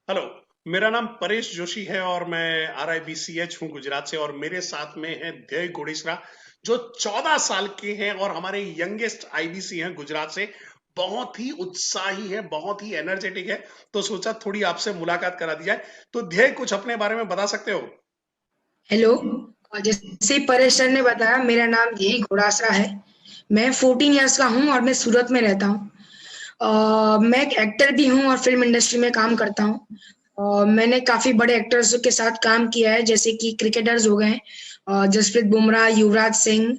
Hello. मेरा नाम परेश जोशी है और मैं RIBCH हूँ गुजरात से। और मेरे साथ में है ध्येय गुड़िसरा जो 14 साल के हैं और हमारे यंगेस्ट IBC हैं गुजरात से। बहुत ही उत्साही है, बहुत ही एनर्जेटिक है। तो सोचा थोड़ी आपसे मुलाकात करा दी जाए। तो ध्येय, कुछ अपने बारे में बता सकते हो? हेलो। और जैसे ही परेश सर ने बताया, मेरा नाम यही घोड़ासरा है। मैं 14 इयर्स का हूँ और मैं सूरत में रहता हूँ। मैं एक एक्टर भी हूँ और फिल्म इंडस्ट्री में काम करता हूँ। मैंने काफी बड़े एक्टर्स के साथ काम किया है, जैसे कि क्रिकेटर्स हो गए, जसप्रीत बुमराह, युवराज सिंह,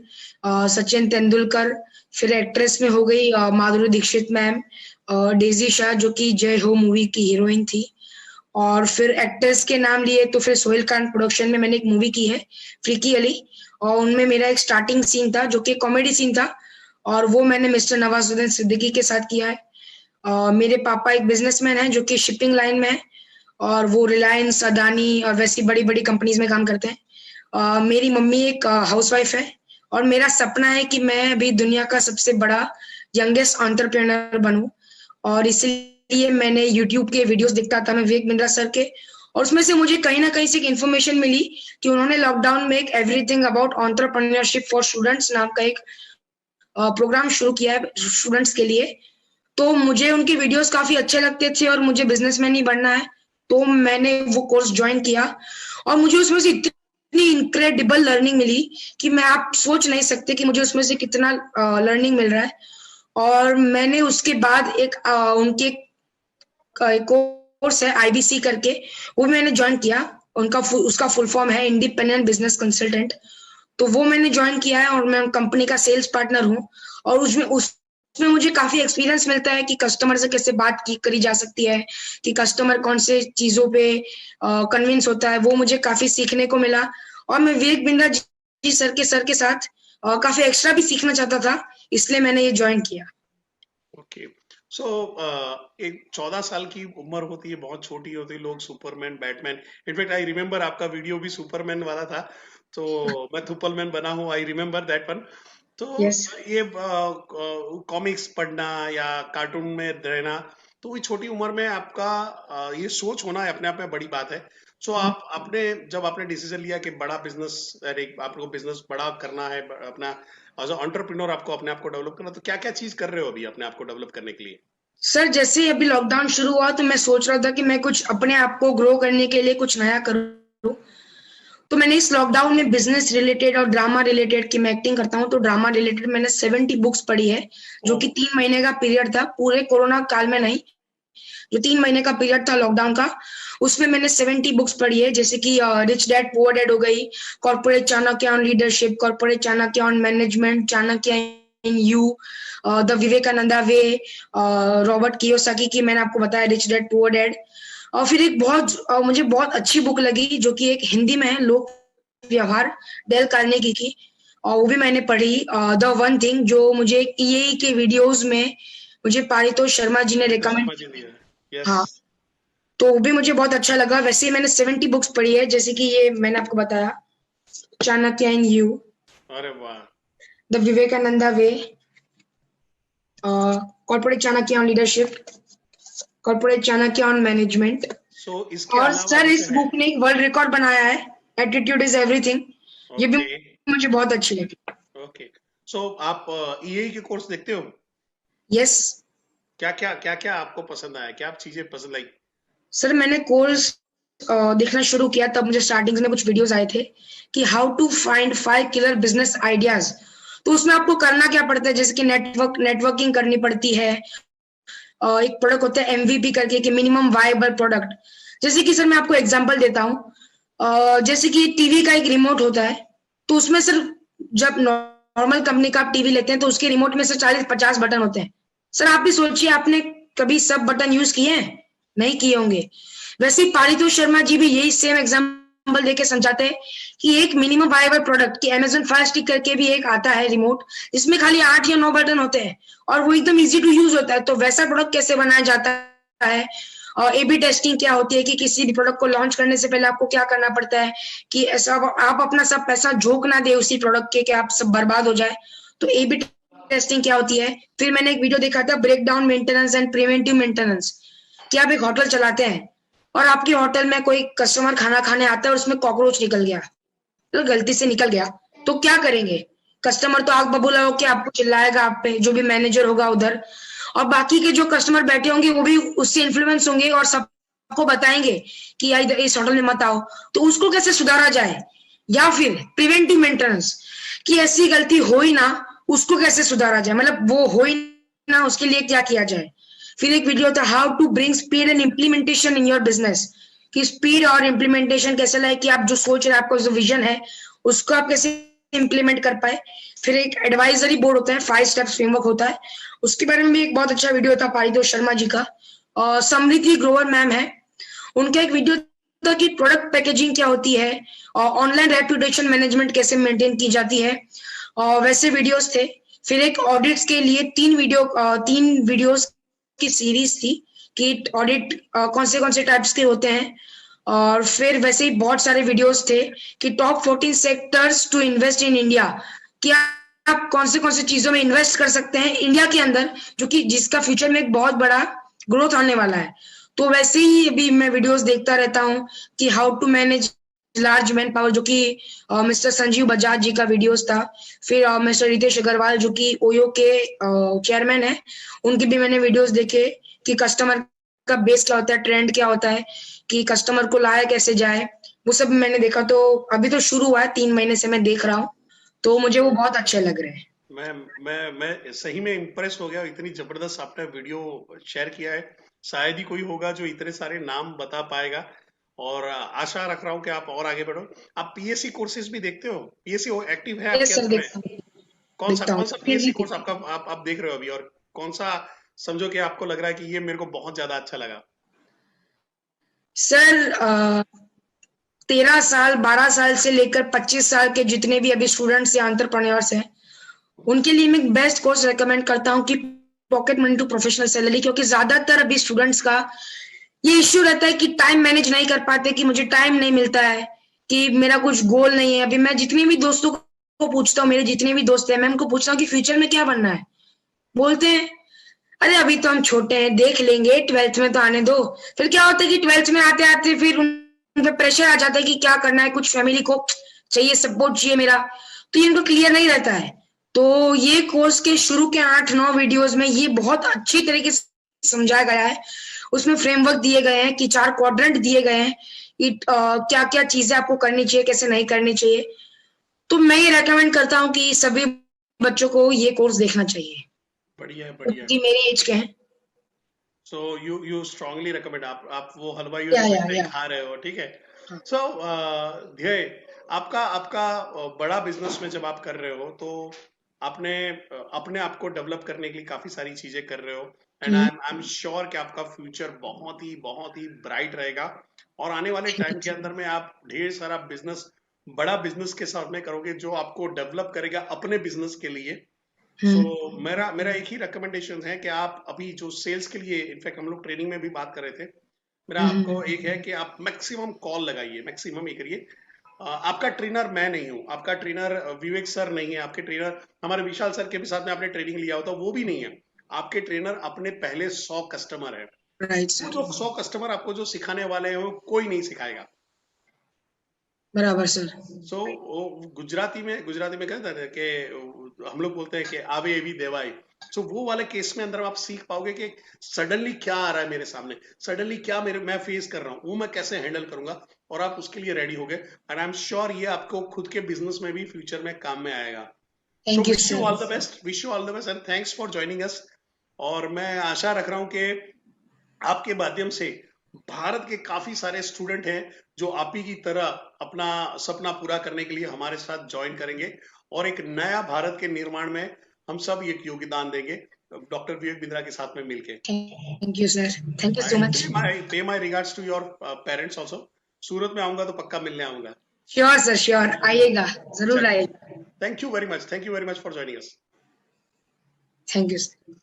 सचिन तेंदुलकर। फिर एक्ट्रेस में हो गई माधुरी दीक्षित मैम, डेजी शाह जो कि जय हो मूवी की हीरोइन थी। और फिर एक्टर्स के नाम लिए तो फिर सोहेल खान प्रोडक्शन में मैंने एक मूवी की है, फ्रीकी अली। और उनमें मेरा एक स्टार्टिंग सीन था जो कि कॉमेडी सीन था, और वो मैंने मिस्टर नवाजुद्दीन सिद्दीकी के साथ किया है। मेरे पापा एक बिजनेसमैन हैं जो कि शिपिंग लाइन में है, और वो रिलायंस, अदानी और वैसी बड़ी बड़ी कंपनीज में काम करते हैं। मेरी मम्मी एक हाउसवाइफ है, और मेरा सपना है कि मैं भी दुनिया का सबसे बड़ा यंगेस्ट एंटरप्रेन्योर बनूं। और इसलिए मैंने यूट्यूब के वीडियोस देखता था मैं, विवेक बिंद्रा सर के। और उसमें से मुझे कहीं ना कहीं से एक इन्फॉर्मेशन मिली कि उन्होंने लॉकडाउन में एक everything about entrepreneurship for students नाम का एक प्रोग्राम शुरू किया है स्टूडेंट्स के लिए। तो मुझे उनके वीडियोस काफी अच्छे लगते थे और मुझे बिजनेसमैन ही बनना है। तो मैंने वो कोर्स ज्वाइन किया, और मुझे उसमें से इतनी इनक्रेडिबल लर्निंग मिली कि मैं आप सोच नहीं सकते कि मुझे उसमें से कितना लर्निंग मिल रहा है। और मैंने उसके बाद उनके एक कोर्स है IBC करके, वो मैंने ज्वाइन किया। उसका फुल फॉर्म है इंडिपेंडेंट बिजनेस कंसल्टेंट। तो वो मैंने ज्वाइन किया है और मैं कंपनी का सेल्स पार्टनर हूँ। और उसमें मुझे काफी एक्सपीरियंस मिलता है कि कस्टमर से कैसे बात की करी जा सकती है, कि कस्टमर कौन से चीजों पे कन्विंस होता है, वो मुझे काफी सीखने को मिला। और मैं विवेक बिंद्रा जी सर के साथ काफी एक्स्ट्रा भी सीखना चाहता था, इसलिए मैंने ये ज्वाइन किया। ओके। सो एक 14 साल की उम्र होती है, बहुत छोटी होती है। लोग Superman, Batman, in fact I remember आपका वीडियो भी सुपरमैन वाला था। तो मैं थुपलमैन बना हूँ, आई रिमेम्बर दैट वन। तो यस ये कॉमिक्स पढ़ना या कार्टून में रहना, तो ये छोटी उम्र में आपका ये सोच होना है अपने आप में बड़ी बात है। सो आप आपने जब आपने डिसीजन लिया कि बड़ा बिजनेस, आपको बिजनेस बड़ा करना है, अपना एज एंटरप्रेन्योर आपको अपने आप को डेवलप करना, तो क्या क्या चीज कर रहे हो अभी अपने आप को डेवलप करने के लिए? सर, जैसे ही अभी लॉकडाउन शुरू हुआ तो मैं सोच रहा था कि मैं कुछ अपने आप को ग्रो करने के लिए कुछ नया करूँ। तो मैंने इस लॉकडाउन में बिजनेस रिलेटेड और ड्रामा रिलेटेड, की मैं एक्टिंग करता हूँ, तो ड्रामा रिलेटेड मैंने 70 बुक्स पढ़ी है, जो ओह। कि 3 महीने का पीरियड था, पूरे कोरोना काल में नहीं, जो 3 महीने का पीरियड था लॉकडाउन का, उसमें मैंने 70 बुक्स पढ़ी है। जैसे कि रिच डैड पुअर डैड हो गई, corporate Chanakya on leadership, corporate Chanakya on management, Chanakya in you, the Vivekananda way, Robert Kiyosaki की मैंने आपको बताया रिच डैड पुअर डैड। और फिर एक मुझे बहुत अच्छी बुक लगी जो कि एक हिंदी में है, लोक व्यवहार, डेल कार्नेगी की। और वो भी मैंने पढ़ी। द वन थिंग, जो मुझे EAE के वीडियोस में मुझे पारितोष शर्मा जी ने पारितोष रिकमेंड शर्मा जी किया दिया था। है, यस। हाँ, तो वो भी मुझे बहुत अच्छा लगा। वैसे ही मैंने 70 बुक्स पढ़ी है, जैसे कि ये मैंने आपको बताया, चाणक्य इन यू, अरे वाह। The Vivekananda way, corporate Chanakya on leadership, corporate Chanakya on management. So इसके और अलावा सर, जैसे इस है। बुक ने एक वर्ल्ड रिकॉर्ड बनाया है, एटीट्यूड इज एवरीथिंग। ये भी ओके। मुझे बहुत अच्छी लगी। ओके। सो आप EA के कोर्स देखते हो? यस क्या क्या आपको पसंद आया, क्या आप चीजें पसंद आई? सर, मैंने कोर्स देखना शुरू किया तब मुझे स्टार्टिंग में कुछ वीडियोस आए थे कि how to find 5 killer business ideas. तो उसमें आपको करना क्या पड़ता है, जैसे कि नेटवर्किंग करनी पड़ती है। एक प्रोडक्ट होता है MVP करके, कि मिनिमम वायबल प्रोडक्ट। जैसे कि सर मैं आपको एग्जांपल देता हूँ, जैसे कि टीवी का एक रिमोट होता है, तो उसमें सर जब नॉर्मल कंपनी का आप टीवी लेते हैं तो उसके रिमोट में से 40-50 बटन होते हैं। सर आप भी सोचिए, आपने कभी सब बटन यूज किए हैं? नहीं किए होंगे। वैसे ही पारितोष शर्मा जी भी यही सेम एग्जांपल देके समझाते हैं कि एक मिनिमम वायबल प्रोडक्ट, की Amazon फायर स्टिक करके भी एक आता है रिमोट, जिसमें खाली 8 या 9 बटन होते हैं, और वो एकदम इजी टू यूज होता है। तो वैसा प्रोडक्ट कैसे बनाया जाता है, और A/B टेस्टिंग क्या होती है, कि किसी भी प्रोडक्ट को लॉन्च करने से पहले आपको क्या करना पड़ता है, कि ऐसा आप अपना सब पैसा झोंक ना दे उसी प्रोडक्ट के, कि आप सब बर्बाद हो जाए। तो A/B टेस्टिंग क्या होती है। फिर मैंने एक वीडियो देखा था, breakdown maintenance and preventive maintenance, कि आप एक होटल चलाते हैं और आपके होटल में कोई कस्टमर खाना खाने आता है और उसमें कॉकरोच निकल गया, तो गलती से निकल गया, तो क्या करेंगे? कस्टमर तो आग बबूला होके आपको चिल्लाएगा आप पे, जो भी मैनेजर होगा उधर, और बाकी के जो कस्टमर बैठे होंगे वो भी उससे इन्फ्लुएंस होंगे और सबको बताएंगे कि यार इधर इस होटल में मत आओ। तो उसको कैसे सुधारा जाए? या फिर प्रिवेंटिव मेंटेनेंस, कि ऐसी गलती हो ही ना, उसको कैसे सुधारा जाए, मतलब वो हो ही ना, उसके लिए क्या किया जाए? फिर एक वीडियो था how to bring speed and implementation in your business, कि स्पीड और इम्प्लीमेंटेशन कैसे लाए, कि आप जो सोच रहे हैं, आपका जो विजन है उसको आप कैसे इम्प्लीमेंट कर पाए। फिर एक एडवाइजरी बोर्ड होता है, 5 स्टेप्स फ्रेमवर्क होता है, उसके बारे में भी एक बहुत अच्छा वीडियो था पारितोष शर्मा जी का। और समृद्धि ग्रोवर मैम है, उनका एक वीडियो था कि प्रोडक्ट पैकेजिंग क्या होती है और ऑनलाइन रेपुटेशन मैनेजमेंट कैसे मेंटेन की जाती है, और वैसे वीडियोस थे। फिर एक ऑडिट्स के लिए 3 वीडियोस की सीरीज थी कि ऑडिट कौन से टाइप्स के होते हैं। और फिर वैसे ही बहुत सारे वीडियोस थे कि top 14 sectors to invest in India, कि आप कौन से चीजों में इन्वेस्ट कर सकते हैं इंडिया के अंदर, जो कि जिसका फ्यूचर में एक बहुत बड़ा ग्रोथ आने वाला है। तो वैसे ही अभी मैं वीडियोस देखता रहता हूँ कि how to manage large man power, जो कि मिस्टर संजीव बजाज जी का वीडियोस था। फिर मिस्टर रितेश अग्रवाल जो कि ओयो के चेयरमैन है, उनके भी मैंने वीडियोस देखे कि कस्टमर का बेस क्या होता है, ट्रेंड क्या होता है, कि कस्टमर को लाया कैसे जाए, वो सब मैंने देखा। तो अभी तो शुरू हुआ है, 3 महीने से मैं देख रहा हूँ, तो मुझे वो बहुत अच्छे लग रहे हैं। मैं सही में इम्प्रेस हो गया, इतनी जबरदस्त आपने वीडियो शेयर किया है। शायद ही कोई होगा जो इतने सारे नाम बता पाएगा। और आशा रख रहा हूँ कि आप और आगे बढ़ो। आप पीएससी कोर्सेज भी देखते हो? पीएससी एक्टिव है आपके यस सर, अंदर में? देखता हूँ। देखता कौन हूँ सा फिर भी पीएससी कोर्स आपका आप देख रहे हो अभी, और कौन सा समझो कि आपको लग रहा है कि ये मेरे को बहुत ज्यादा अच्छा लगा? सर 13 साल 12 साल से लेकर 25 साल के जितने भी अभी स्टूडेंट्स या एंटरप्रेन्योर्स हैं, उनके लिए मैं बेस्ट कोर्स रेकमेंड करता हूँ कि pocket money to professional salary, क्योंकि ज्यादातर अभी स्टूडेंट्स का ये इश्यू रहता है कि टाइम मैनेज नहीं कर पाते, कि मुझे टाइम नहीं मिलता है, कि मेरा कुछ गोल नहीं है। अभी मैं जितने भी दोस्तों को पूछता हूँ, मेरे जितने भी दोस्त हैं, मैं उनको पूछता हूँ कि फ्यूचर में क्या बनना है, बोलते हैं अरे अभी तो हम छोटे हैं, देख लेंगे, 12th में तो आने दो। फिर क्या होता है कि 12th में आते आते फिर उन पे प्रेशर आ जाता है कि क्या करना है, कुछ फैमिली को चाहिए, सपोर्ट चाहिए मेरा, तो ये इनको क्लियर नहीं रहता है। तो ये कोर्स के शुरू के 8-9 वीडियोस में ये बहुत अच्छी तरीके से समझाया गया है। उसमें फ्रेमवर्क दिए गए हैं कि 4 क्वाड्रेंट दिए गए हैं कि क्या क्या चीजें आपको करनी चाहिए, कैसे नहीं करनी चाहिए। तो मैं ये रेकमेंड करता हूँ कि सभी बच्चों को ये कोर्स देखना चाहिए, बढ़िया है, बढ़िया है। क्योंकि मेरी एज के हैं। सो यू स्ट्रांगली रिकमेंड, आप वो हलवाइयों से मिठाई या खा रहे हो, ठीक है? हाँ। सो ध्येय, आपका आपका बड़ा बिजनेस में जब आप कर रहे हो तो आपने अपने आप को डेवलप करने के लिए काफी सारी चीजें कर रहे हो। And hmm. I am sure कि आपका फ्यूचर बहुत ही ब्राइट रहेगा। और आने वाले थैंक टाइम के यू। अंदर में आप ढेर सारा बिजनेस, बड़ा बिजनेस के साथ में करोगे जो आपको डेवलप करेगा अपने बिजनेस के लिए। सो हम्म। मेरा मेरा एक ही रिकमेंडेशन है कि आप अभी जो सेल्स के लिए, इनफैक्ट हम लोग ट्रेनिंग में भी बात कर रहे थे, मेरा आपको हम्म। एक है कि आप मैक्सिमम कॉल लगाइए, मैक्सिमम ये करिए। आपका ट्रेनर मैं नहीं हूँ, आपका ट्रेनर विवेक सर नहीं है, आपके ट्रेनर हमारे विशाल सर के भी साथ में आपने ट्रेनिंग लिया होता वो भी नहीं है। आपके ट्रेनर अपने पहले 100 कस्टमर है। राइट वो सर। जो 100 कस्टमर आपको जो सिखाने वाले हैं वो कोई नहीं सिखाएगा। बराबर सर। सो गुजराती में कहते हैं कि हम लोग बोलते हैं कि आवे एवी देवाई। सो वो वाले केस में अंदर आप सीख पाओगे कि सडनली क्या आ रहा है मेरे सामने, सडनली क्या मेरे मैं फेस कर रहा हूँ, वो मैं कैसे हैंडल करूंगा, और आप उसके लिए रेडी हो गए। एंड आई एम श्योर ये आपको खुद के बिजनेस में भी फ्यूचर में काम में आएगा। So thank you wish you sir. All the best, wish you all the best, and thanks for joining us. और मैं आशा रख रहा हूँ कि आपके माध्यम से भारत के काफी सारे स्टूडेंट हैं जो आप ही की तरह अपना सपना पूरा करने के लिए हमारे साथ ज्वाइन करेंगे, और एक नया भारत के निर्माण में हम सब एक योगदान देंगे डॉक्टर विवेक बिंद्रा के साथ में मिलके। Thank you sir. Thank you so and much. Pay my regards to your parents also. Surat में आऊंगा तो पक्का मिलने आऊंगा। श्योर सर, श्योर आइएगा, जरूर चलिए, आइएगा। Thank you very much for joining us. Thank you sir.